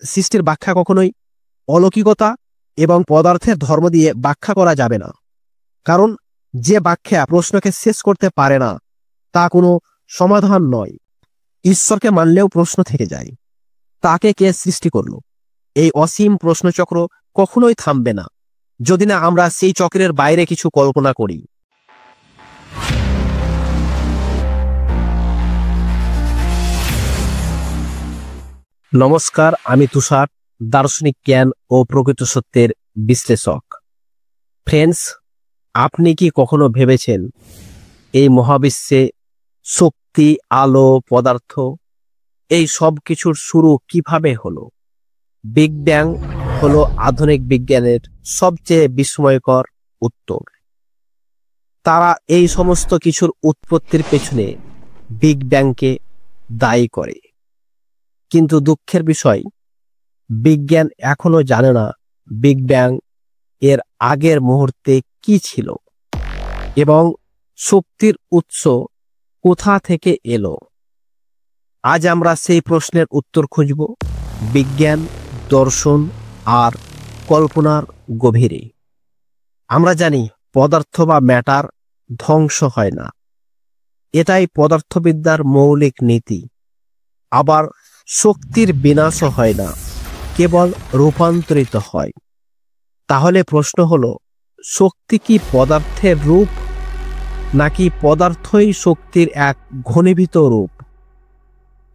সৃষ্টির ব্যাখ্যা কখনোই অলৌকিকতা এবং পদার্থের ধর্ম দিয়ে ব্যাখ্যা করা যাবে না, কারণ যে ব্যাখ্যা প্রশ্নকে শেষ করতে পারে না তা কোনো সমাধান নয়। ঈশ্বরকে মানলেও প্রশ্ন থেকে যায়, তাকে কে সৃষ্টি করলো? এই অসীম প্রশ্নচক্র কখনোই থামবে না যদি না আমরা সেই চক্রের বাইরে কিছু কল্পনা করি। নমস্কার, আমি তুষার, দার্শনিক জ্ঞান ও প্রকৃত সত্যের বিশ্লেষক। ফ্রেন্ডস, আপনি কি কখনো ভেবেছেন এই মহাবিশ্বে শক্তি, আলো, পদার্থ এই সব কিছুর শুরু কিভাবে হলো? বিগ ব্যাং হলো আধুনিক বিজ্ঞানের সবচেয়ে বিস্ময়কর উত্তর। তারা এই সমস্ত কিছুর উৎপত্তির পেছনে বিগ ব্যাংকে দায়ী করে, কিন্তু দুঃখের বিষয় বিজ্ঞান এখনো জানে না বিগ ব্যাং এর আগের মুহূর্তে কি ছিল এবং শক্তির উৎস কোথা থেকে এলো। আজ আমরা সেই প্রশ্নের উত্তর খুঁজব বিজ্ঞান, দর্শন আর কল্পনার গভীরে। আমরা জানি পদার্থ বা ম্যাটার ধ্বংস হয় না, এটাই পদার্থবিদ্যার মৌলিক নীতি। আবার শক্তির বিনাশও হয় না, কেবল রূপান্তরিত হয়। তাহলে প্রশ্ন হলো, শক্তি কি পদার্থের রূপ, নাকি পদার্থই শক্তির এক ঘনীভূত রূপ?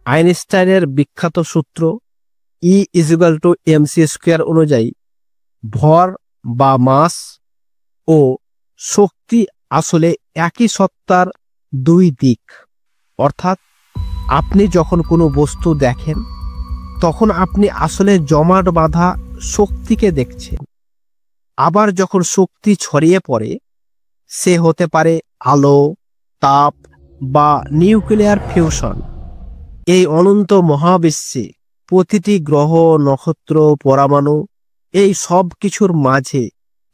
আইনস্টাইনের বিখ্যাত সূত্র E=mc² অনুযায়ী ভর বা মাস ও শক্তি আসলে একই সত্তার দুই দিক। অর্থাৎ আপনি যখন কোনো বস্তু দেখেন তখন আপনি আসলে জমাট বাঁধা শক্তিকে দেখছেন। আবার যখন শক্তি ছড়িয়ে পড়ে, সে হতে পারে আলো, তাপ বা নিউক্লিয়ার ফিউশন। এই অনন্ত মহাবিশ্বে প্রতিটি গ্রহ, নক্ষত্র, পরমাণু এই সব কিছুর মাঝে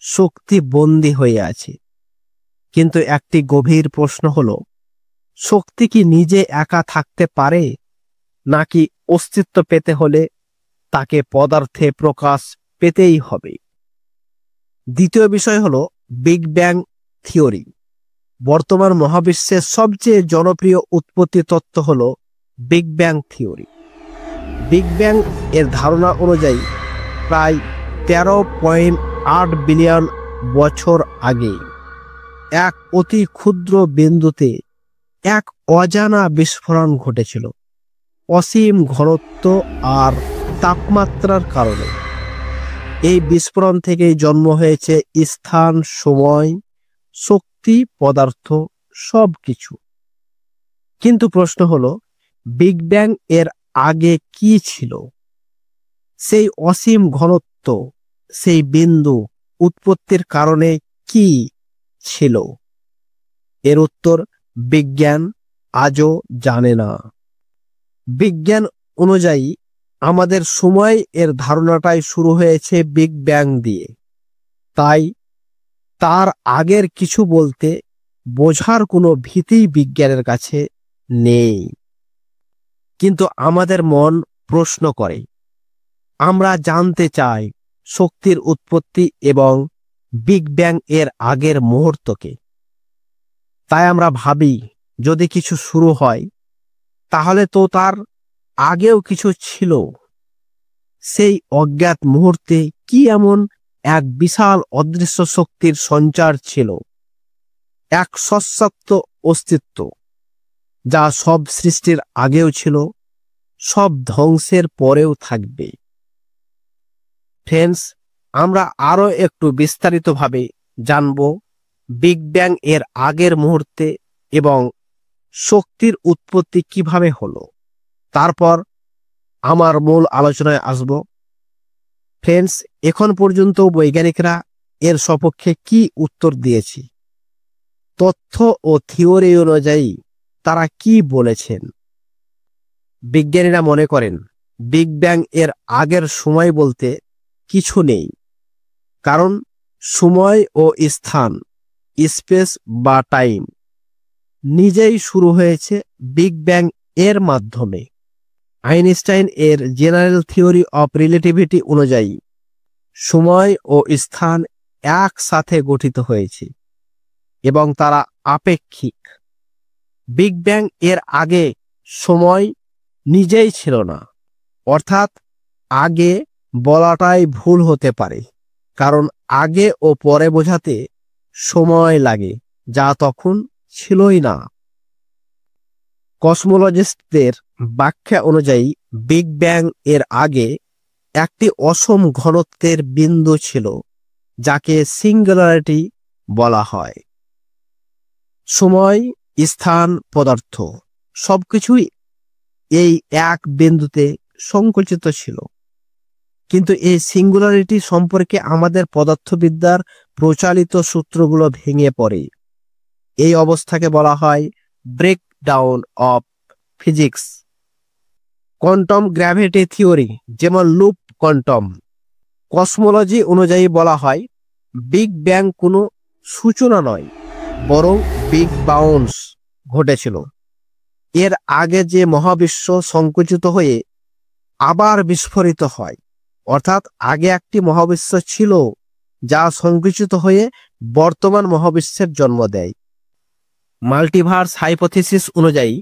শক্তি বন্দী হয়ে আছে। কিন্তু একটি গভীর প্রশ্ন হলো, শক্তি কি নিজে একা থাকতে পারে, নাকি অস্তিত্ব পেতে হলে তাকে পদার্থে প্রকাশ পেতেই হবে? দ্বিতীয় বিষয় হলো বিগ ব্যাং থিওরি। বর্তমান মহাবিশ্বের সবচেয়ে জনপ্রিয় উৎপত্তি তত্ত্ব হলো big bang theory. Big bang এর ধারণা অনুযায়ী প্রায় 13.8 বিলিয়ন বছর আগে এক অতি ক্ষুদ্র বিন্দুতে এক অজানা বিস্ফোরণ ঘটেছিল, অসীম ঘনত্ব আর তাপমাত্রার কারণে। এই বিস্ফোরণ থেকেই জন্ম হয়েছে স্থান, সময়, শক্তি, পদার্থ সব কিছু। কিন্তু প্রশ্ন হলো, বিগ ব্যাং এর আগে কি ছিল? সেই অসীম ঘনত্ব, সেই বিন্দু উৎপত্তির কারণে কি ছিল? এর উত্তর বিজ্ঞান আজও জানে না। বিজ্ঞান অনুযায়ী আমাদের সময় এর ধারণাটাই শুরু হয়েছে বিগ ব্যাং দিয়ে। তাই তার আগের কিছু বলতে বোঝার কোনো ভীতিই বিজ্ঞানের কাছে নেই। কিন্তু আমাদের মন প্রশ্ন করে, আমরা জানতে চাই শক্তির উৎপত্তি এবং বিগ ব্যাং এর আগের মুহূর্তকে। তাই আমরা ভাবি, যদি কিছু শুরু হয় তাহলে তো তার আগেও কিছু ছিল। সেই অজ্ঞাত মুহূর্তে কি এমন এক বিশাল অদৃশ্য শক্তির সঞ্চার ছিল, এক সশক্ত অস্তিত্ব যা সব সৃষ্টির আগেও ছিল, সব ধ্বংসের পরেও থাকবে। ফ্রেন্ডস, আমরা আরো একটু বিস্তারিতভাবে জানব বিগ ব্যাং এর আগের মুহূর্তে এবং শক্তির উৎপত্তি কিভাবে হলো। তারপর আমার মূল আলোচনায় আসব। ফ্রেন্ডস, এখন পর্যন্ত বৈজ্ঞানিকরা এর সপক্ষে কি উত্তর দিয়েছে, তথ্য ও থিওরি অনুযায়ী তারা কি বলেছেন? বিজ্ঞানীরা মনে করেন বিগ ব্যাং এর আগের সময় বলতে কিছু নেই, কারণ সময় ও স্থান, স্পেস বা টাইম নিজেই শুরু হয়েছে বিগ ব্যাং এর মাধ্যমে। আইনস্টাইন এর জেনারেল থিওরি অফ রিলেটিভিটি অনুযায়ী সময় ও স্থান একসাথে গঠিত হয়েছে এবং তারা আপেক্ষিক। বিগ ব্যাং এর আগে সময় নিজেই ছিল না, অর্থাৎ আগে বলাটাই ভুল হতে পারে, কারণ আগে ও পরে বোঝাতে সময় লাগে, যা তখন ছিলই না। কসমোলজিস্টদের ব্যাখ্যা অনুযায়ী বিগ ব্যাং এর আগে একটি অসম ঘনত্বের বিন্দু ছিল, যাকে সিঙ্গুলারিটি বলা হয়। সময়, স্থান, পদার্থ সবকিছুই এই এক বিন্দুতে সংকুচিত ছিল। কিন্তু এই সিঙ্গুলারিটি সম্পর্কে আমাদের পদার্থবিদ্যার প্রচলিত সূত্রগুলো ভেঙে পড়ে। এই অবস্থাকে বলা হয় breakdown of physics. Quantum gravity theory, যেমন লুপ কোয়ান্টাম কসমোলজি অনুযায়ী বলা হয় বিগ ব্যাং কোনো সূচনা নয়, বরং বিগ বাউন্স ঘটেছিল। এর আগে যে মহাবিশ্ব সংকুচিত হয়ে আবার বিস্ফোরিত হয়, অর্থাৎ আগে একটি মহাবিশ্ব ছিল যা সংকুচিত হয়ে বর্তমান মহাবিশ্বের জন্ম দেয়। মাল্টিভার্স হাইপোথিসিস অনুযায়ী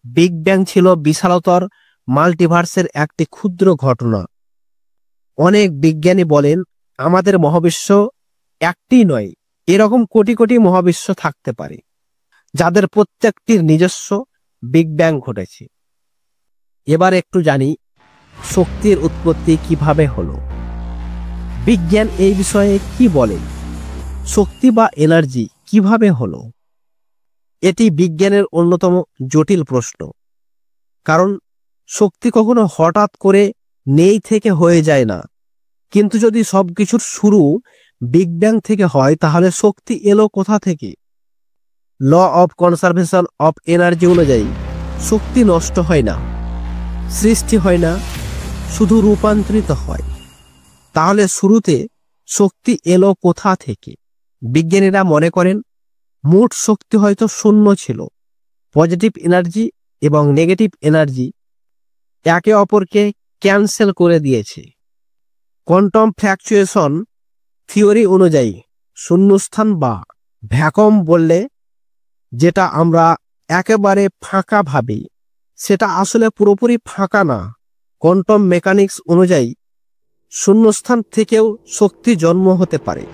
বিগ ব্যাং ছিল বিশালতর মাল্টিভার্সের একটি ক্ষুদ্র ঘটনা। অনেক বিজ্ঞানী বলেন আমাদের মহাবিশ্ব একটি নয়, এরকম কোটি কোটি মহাবিশ্ব থাকতে পারে, যাদের প্রত্যেকটির নিজস্ব বিগ ব্যাং ঘটেছে। এবার একটু জানি শক্তির উৎপত্তি কিভাবে হলো। বিজ্ঞান এই বিষয়ে কি বলে? শক্তি বা এনার্জি কিভাবে হলো? এটি বিজ্ঞানের অন্যতম জটিল প্রশ্ন, কারণ শক্তি কখনো হঠাৎ করে নেই থেকে হয়ে যায় না। কিন্তু যদি সবকিছুর শুরু বিগ ব্যাং থেকে হয়, তাহলে শক্তি এলো কোথা থেকে? Law of conservation of energy অনুযায়ী শক্তি নষ্ট হয় না, সৃষ্টি হয় না, শুধু রূপান্তরিত হয়। তাহলে শুরুতে শক্তি এলো কোথা থেকে? বিজ্ঞানীরা মনে করেন মোট শক্তি হয়তো শূন্য ছিল। পজিটিভ এনার্জি এবং নেগেটিভ এনার্জি একে অপরকে ক্যান্সেল করে দিয়েছে। কোয়ান্টাম ফ্ল্যাকচুয়েশন থিওরি অনুযায়ী শূন্যস্থান বা ভ্যাকুয়াম বললে যেটা আমরা একেবারে ফাঁকা ভাবি, সেটা আসলে পুরোপুরি ফাঁকা না। কোয়ান্টাম মেকানিক্স অনুযায়ী শূন্যস্থান থেকেও শক্তি জন্ম হতে পারে,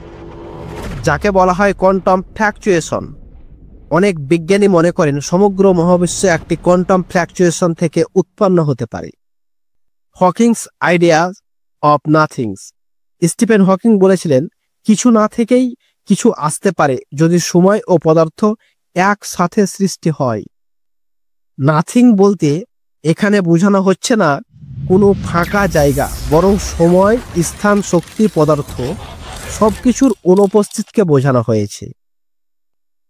যাকে বলা হয় কোয়ান্টাম ফ্ল্যাকচুয়েশন। অনেক বিজ্ঞানী মনে করেন সমগ্র মহাবিশ্ব একটি কোয়ান্টাম ফ্ল্যাকচুয়েশন থেকে উৎপন্ন হতে পারে। Hawking's idea of nothing's. Stephen Hawking বলেছিলেন কিছু না থেকেই কিছু আসতে পারে যদি সময় ও পদার্থ একসাথে সৃষ্টি হয়। নাথিং বলতে এখানে বোঝানো হচ্ছে না কোনো ফাঁকা জায়গা, বরং সময়, স্থান, শক্তি, পদার্থ সবকিছুর অনুপস্থিতকে বোঝানো হয়েছে।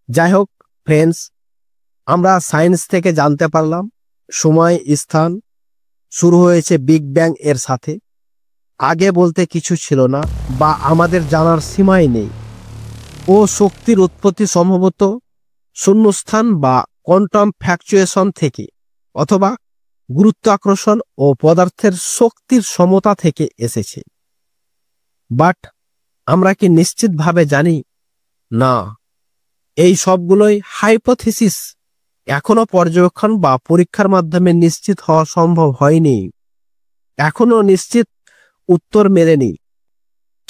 যাই হোক ফ্রেন্ডস, আমরা সায়েন্স থেকে জানতে পারলাম সময়, স্থান শুরু হয়েছে বিগ ব্যাং এর সাথে। আগে বলতে কিছু ছিল না বা আমাদের জানার সীমাই নেই। ও শক্তির উৎপত্তি সম্ভবত শূন্যস্থান বা কোয়ান্টাম ফ্ল্যাকচুয়েশন থেকে, অথবা গুরুত্বাকর্ষণ ও পদার্থের শক্তির সমতা থেকে এসেছে। বাট আমরা কি নিশ্চিতভাবে জানি? না, এই সবগুলোই হাইপোথিসিস। এখনো পর্যবেক্ষণ বা পরীক্ষার মাধ্যমে নিশ্চিত হওয়া সম্ভব হয়নি। এখনো নিশ্চিত উত্তর মেলেনি,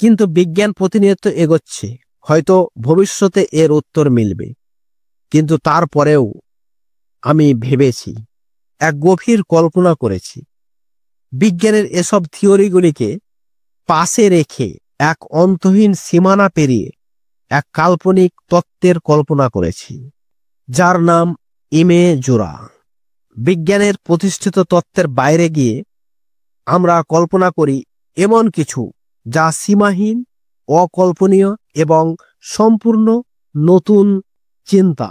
কিন্তু বিজ্ঞান প্রতিনিয়ত এগোচ্ছে। হয়তো ভবিষ্যতে এর উত্তর মিলবে। কিন্তু তারপরেও আমি ভেবেছি, এক গভীর কল্পনা করেছি। বিজ্ঞানের এসব থিওরিগুলিকে পাশে রেখে এক অন্তহীন সীমানা পেরিয়ে এক কাল্পনিক তত্ত্বের কল্পনা করেছি, যার নাম ইমেজোরা। বিজ্ঞানের প্রতিষ্ঠিত তত্ত্বের বাইরে গিয়ে আমরা কল্পনা করি এমন কিছু যা সীমাহীন, অকল্পনীয় এবং সম্পূর্ণ নতুন চিন্তা।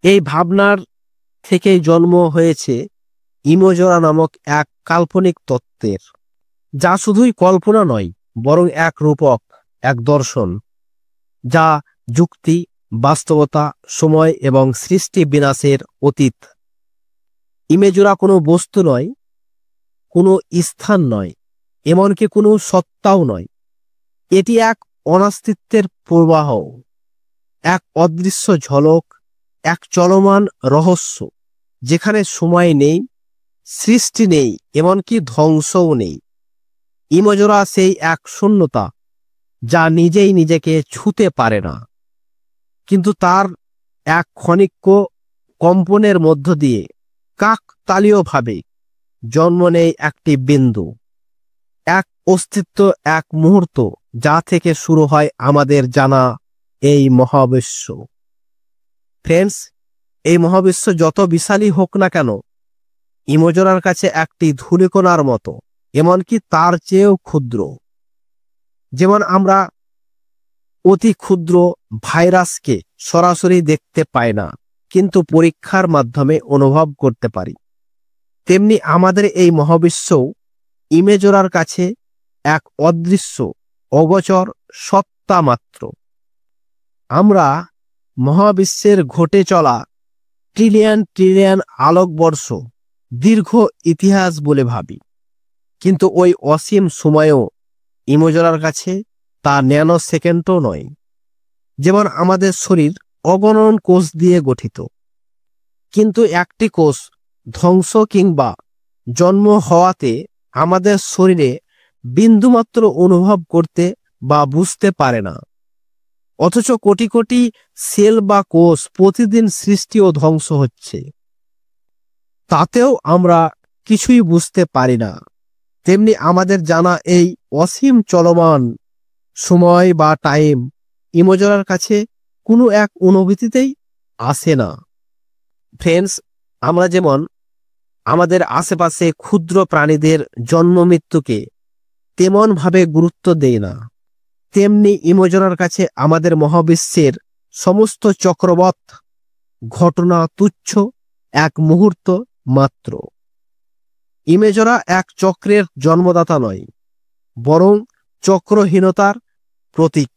এই ভাবনার থেকেই জন্ম হয়েছে ইমেজোরা নামক এক কাল্পনিক তত্ত্বের, যা শুধুই কল্পনা নয়, বরং এক রূপক, এক দর্শন, যা যুক্তি, বাস্তবতা, সময় এবং সৃষ্টি বিনাশের অতীত ইমেজরা কোনো বস্তু নয়, কোনো স্থান নয়, এমনকি কোনো সত্তাও নয়। এটি এক অনাস্তিত্বের প্রবাহ, এক অদৃশ্য ঝলক, এক চলমান রহস্য, যেখানে সময় নেই, সৃষ্টি নেই, এমনকি ধ্বংসও নেই। ইমেজরা সেই এক শূন্যতা যা নিজেই নিজেকে ছুঁতে পারে না, কিন্তু তার এক ক্ষণিক কম্পনের মধ্য দিয়ে কাকতালীয়ভাবে জন্ম নেয় একটি বিন্দু, এক অস্তিত্ব, এক মুহূর্ত, যা থেকে শুরু হয় আমাদের জানা এই মহাবিশ্ব। ফ্রেন্ডস, এই মহাবিশ্ব যত বিশালই হোক না কেন, ইমেজরার কাছে একটি ধূলিকণার মতো, এমনকি তার চেয়েও ক্ষুদ্র। যেমন আমরা অতি ক্ষুদ্র ভাইরাসকে সরাসরি দেখতে পাই না, কিন্তু পরীক্ষার মাধ্যমে অনুভব করতে পারি, তেমনি আমাদের এই মহাবিশ্বও ইমেজরার কাছে এক অদৃশ্য, অগোচর সত্তা মাত্র। আমরা মহাবিশ্বের ঘটে চলা ট্রিলিয়ন ট্রিলিয়ন আলোকবর্ষ দীর্ঘ ইতিহাস বলে ভাবি, কিন্তু ওই অসীম সময়ও ইমেজরার কাছে তা ন্যানো সেকেন্ডও নয়। যেমন আমাদের শরীর অগণন কোষ দিয়ে গঠিত, কিন্তু একটি কোষ ধ্বংস কিংবা জন্ম হওয়াতে আমাদের শরীরে বিন্দুমাত্র অনুভব করতে বা বুঝতে পারে না। অথচ কোটি কোটি সেল বা কোষ প্রতিদিন সৃষ্টি ও ধ্বংস হচ্ছে, তাতেও আমরা কিছুই বুঝতে পারি না। তেমনি আমাদের জানা এই অসীম চলমান সময় বা টাইম ইমেজরার কাছে কোনো এক অনুভূতিতেই আসে না। ফ্রেন্ডস, আমরা যেমন আমাদের আশেপাশে ক্ষুদ্র প্রাণীদের জন্ম মৃত্যুকে তেমন ভাবে গুরুত্ব দেই না, তেমনি ইমেজরার কাছে আমাদের মহাবিশ্বের সমস্ত চক্রবৎ ঘটনা তুচ্ছ এক মুহূর্ত মাত্র। ইমেজরা এক চক্রের জন্মদাতা নয়, বরং চক্রহীনতার প্রতীক।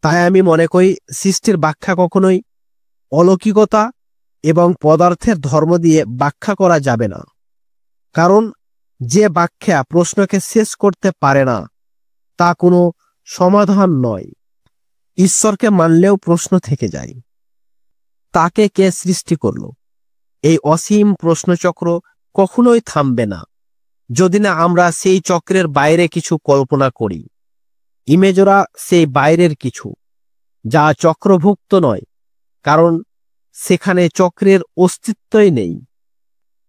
তাই আমি মনে করি সৃষ্টির ব্যাখ্যা কখনোই অলৌকিকতা এবং পদার্থের ধর্ম দিয়ে ব্যাখ্যা করা যাবে না, কারণ যে ব্যাখ্যা প্রশ্নকে শেষ করতে পারে না তা কোনো সমাধান নয়। ঈশ্বরকে মানলেও প্রশ্ন থেকে যায়, তাকে কে সৃষ্টি করল? এই অসীম প্রশ্নচক্র কখনোই থামবে না যদি না আমরা সেই চক্রের বাইরে কিছু কল্পনা করি। ইমেজরা সেই বাইরের কিছু, যা চক্রভুক্ত নয়, কারণ সেখানে চক্রের অস্তিত্বই নেই।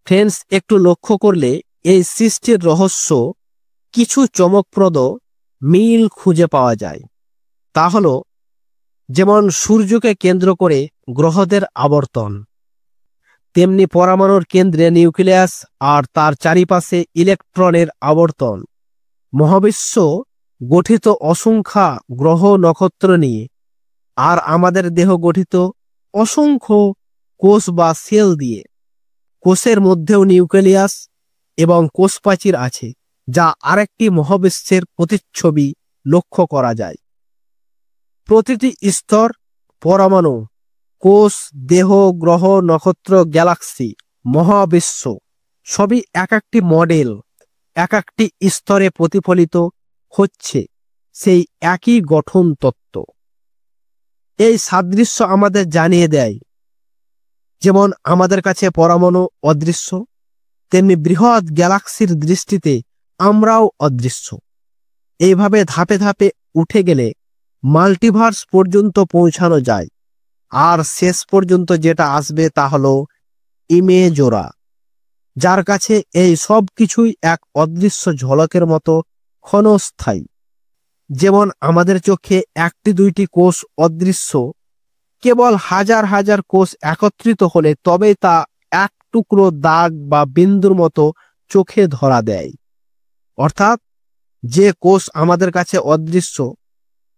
ফ্রেন্ডস, একটু লক্ষ্য করলে এই সৃষ্টির রহস্য কিছু চমকপ্রদ মিল খুঁজে পাওয়া যায়। তা হল, যেমন সূর্যকে কেন্দ্র করে গ্রহদের আবর্তন, তেমনি পরমাণুর কেন্দ্রে নিউক্লিয়াস আর তার চারিপাশে ইলেকট্রনের আবর্তন। মহাবিশ্ব গঠিত অসংখ্য গ্রহ নক্ষত্র নিয়ে, আর আমাদের দেহ গঠিত অসংখ্য কোষ বা সেল দিয়ে। কোষের মধ্যেও নিউক্লিয়াস এবং কোষপ্রাচীর আছে, যা আরেকটি মহাবিশ্বের প্রতিচ্ছবি লক্ষ্য করা যায়। প্রতিটি স্তর, পরমাণু, কোষ, দেহ, গ্রহ, নক্ষত্র, গ্যালাক্সি, মহাবিশ্ব সবই এক একটি মডেল, এক একটি স্তরে প্রতিফলিত হচ্ছে সেই একই গঠন তত্ত্ব। এই সাদৃশ্য আমাদের জানিয়ে দেয়, যেমন আমাদের কাছে পরমাণু অদৃশ্য, তেমনি বৃহৎ গ্যালাক্সির দৃষ্টিতে আমরাও অদৃশ্য। এইভাবে ধাপে ধাপে উঠে গেলে মাল্টিভার্স পর্যন্ত পৌঁছানো যায়, আর শেষ পর্যন্ত যেটা আসবে তা হলো ইমেজরা, যার কাছে এই সব কিছুই এক অদৃশ্য ঝলকের মতো ক্ষণস্থায়ী। যেমন আমাদের চোখে একটি দুইটি কোষ অদৃশ্য, কেবল হাজার হাজার কোষ একত্রিত হলে তবে তা এক টুকরো দাগ বা বিন্দুর মতো চোখে ধরা দেয়। অর্থাৎ যে কোষ আমাদের কাছে অদৃশ্য,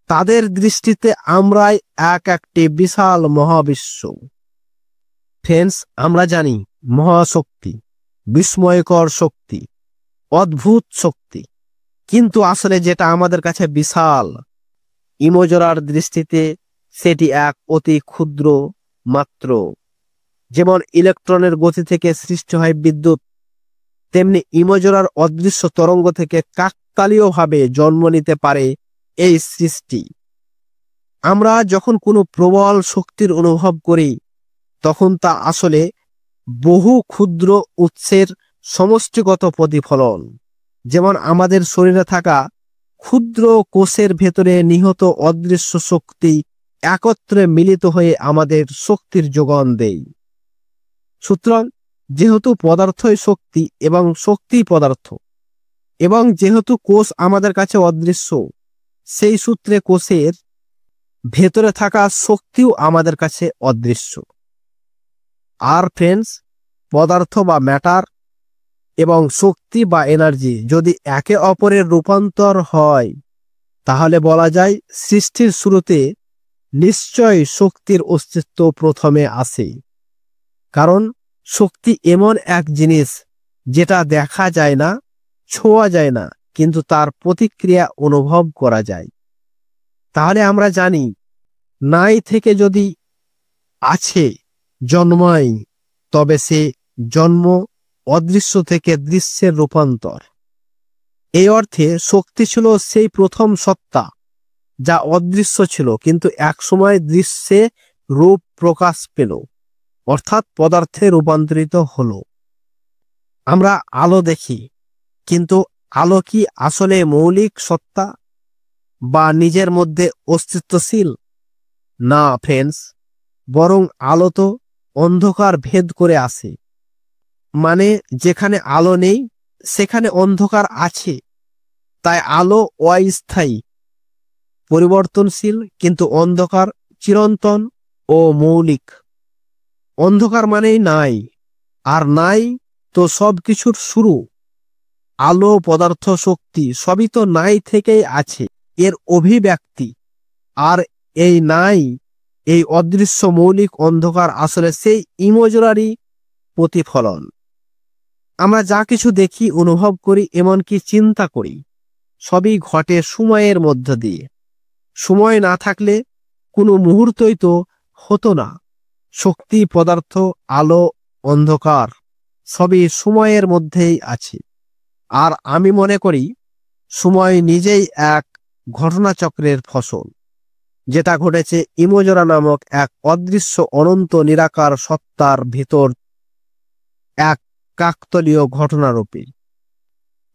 তাদের দৃষ্টিতে আমরাই এক একটি বিশাল মহাবিশ্ব। ফ্রেন্ডস, আমরা জানি মহাশক্তি, বিস্ময়কর শক্তি, অদ্ভুত শক্তি, কিন্তু আসলে যেটা আমাদের কাছে বিশাল, ইমেজরার দৃষ্টিতে সেটি এক অতি ক্ষুদ্র মাত্র। যেমন ইলেকট্রনের গতি থেকে সৃষ্টি হয় বিদ্যুৎ, তেমনি ইমোজোরার অদৃশ্য তরঙ্গ থেকে কাকতালীয়ভাবে জন্ম নিতে পারে এই সৃষ্টি। আমরা যখন কোনো প্রবল শক্তির অনুভব করি তখন তা আসলে বহু ক্ষুদ্র উৎসের সমষ্টিগত প্রতিফলন। যেমন আমাদের শরীরে থাকা ক্ষুদ্র কোষের ভেতরে নিহত অদৃশ্য শক্তি একত্রে মিলিত হয়ে আমাদের শক্তির যোগান দেয়। সুতরাং যেহেতু পদার্থই শক্তি এবং শক্তি পদার্থ, এবং যেহেতু কোষ আমাদের কাছে অদৃশ্য, সেই সূত্রে কোষের ভেতরে থাকা শক্তিও আমাদের কাছে অদৃশ্য। আর ফ্রেন্ডস, পদার্থ বা ম্যাটার এবং শক্তি বা এনার্জি যদি একে অপরের রূপান্তর হয়, তাহলে বলা যায় সৃষ্টির শুরুতে নিশ্চয় শক্তির অস্তিত্ব প্রথমে আসে। কারণ শক্তি এমন এক জিনিস যেটা দেখা যায় না, ছোঁয়া যায় না, কিন্তু তার প্রতিক্রিয়া অনুভব করা যায়। তাহলে আমরা জানি নাই থেকে যদি আছে জন্মায়, তবে সে জন্ম অদৃশ্য থেকে দৃশ্যের রূপান্তর। এই অর্থে শক্তি ছিল সেই প্রথম সত্তা যা অদৃশ্য ছিল কিন্তু একসময় দৃশ্যে রূপ প্রকাশ পেল, অর্থাৎ পদার্থে রূপান্তরিত হলো। আমরা আলো দেখি, কিন্তু আলো কি আসলে মৌলিক সত্তা বা নিজের মধ্যে অস্তিত্বশীল? না ফ্রেন্ডস, বরং আলো তো অন্ধকার ভেদ করে আসে। মানে যেখানে আলো নেই সেখানে অন্ধকার আছে। তাই আলো অস্থায়ী, পরিবর্তনশীল, কিন্তু অন্ধকার চিরন্তন ও মৌলিক। অন্ধকার মানেই নাই, আর নাই তো সব কিছুর শুরু। আলো, পদার্থ, শক্তি সবই তো নাই থেকেই আছে, এর অভিব্যক্তি। আর এই নাই, এই অদৃশ্য মৌলিক অন্ধকার আসলে সেই ইমোজোরারই প্রতিফলন। আমরা যা কিছু দেখি, অনুভব করি, এমনকি চিন্তা করি, সবই ঘটে সময়ের মধ্য দিয়ে। সময় না থাকলে কোনো মুহূর্তই তো হতো না। শক্তি, পদার্থ, আলো, অন্ধকার সবই সময়ের মধ্যেই আছে। আর আমি মনে করি সময় নিজেই এক ঘটনাচক্রের ফসল, যেটা ঘটেছে ইমোজোরা নামক এক অদৃশ্য অনন্ত নিরাকার সত্তার ভিতর এক কাকতালীয় ঘটনারূপে।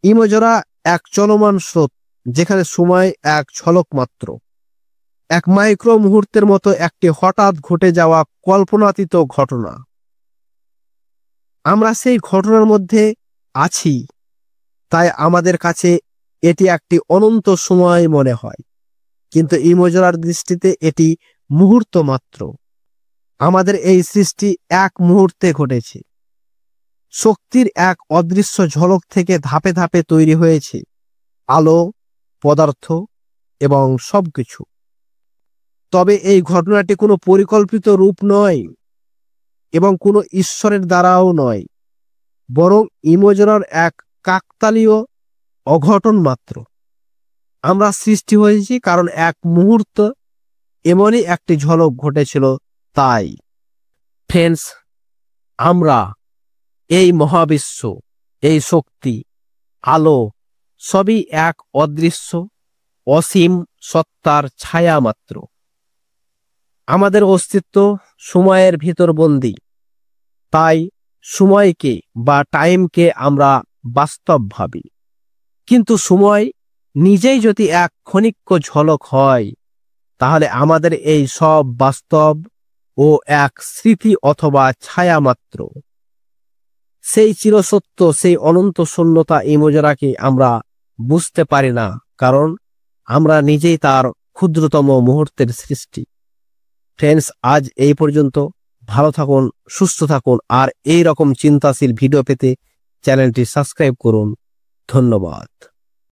ইমোজোরা এক চলমান স্রোত, যেখানে সময় এক ঝলক মাত্র, এক মাইক্রো মুহূর্তের মতো একটি হঠাৎ ঘটে যাওয়া কল্পনাতীত ঘটনা। আমরা সেই ঘটনার মধ্যে আছি, তাই আমাদের কাছে এটি একটি অনন্ত সময় মনে হয়, কিন্তু ইমোজোরার দৃষ্টিতে এটি মুহূর্ত মাত্র। আমাদের এই সৃষ্টি এক মুহূর্তে ঘটেছে। শক্তির এক অদৃশ্য ঝলক থেকে ধাপে ধাপে তৈরি হয়েছে আলো, পদার্থ এবং সবকিছু। তবে এই ঘটনাটি কোনো পরিকল্পিত রূপ নয় এবং কোনো ঈশ্বরের দ্বারাও নয়, বরং ইমোজোরার এক কাকতালীয় অঘটন মাত্র। আমরা সৃষ্টি হয়েছি কারণ এক মুহূর্ত এমনই একটি ঝলক ঘটেছিল। তাই ফ্রেন্ডস, আমরা, এই মহাবিশ্ব, এই শক্তি, আলো সবই এক অদৃশ্য অসীম সত্তার ছায়া মাত্র। আমাদের অস্তিত্ব সময়ের ভিতর বন্দী। তাই সময়কে বা টাইমকে আমরা বাস্তব ভাবি, কিন্তু সময় নিজেই যদি এক ক্ষণিক ঝলক হয়, তাহলে আমাদের এই সব বাস্তব ও এক স্মৃতি অথবা ছায়া মাত্র। সেই চিরসত্য, সেই অনন্ত শূন্যতা ইমোজোরাকে আমরা বুঝতে পারি না, কারণ আমরা নিজেই তার ক্ষুদ্রতম মুহূর্তের সৃষ্টি। ফ্রেন্ডস, আজ এই পর্যন্ত। ভালো থাকুন, সুস্থ থাকুন, আর এই রকম চিন্তাশীল ভিডিও পেতে চ্যানেলটি সাবস্ক্রাইব করুন। ধন্যবাদ।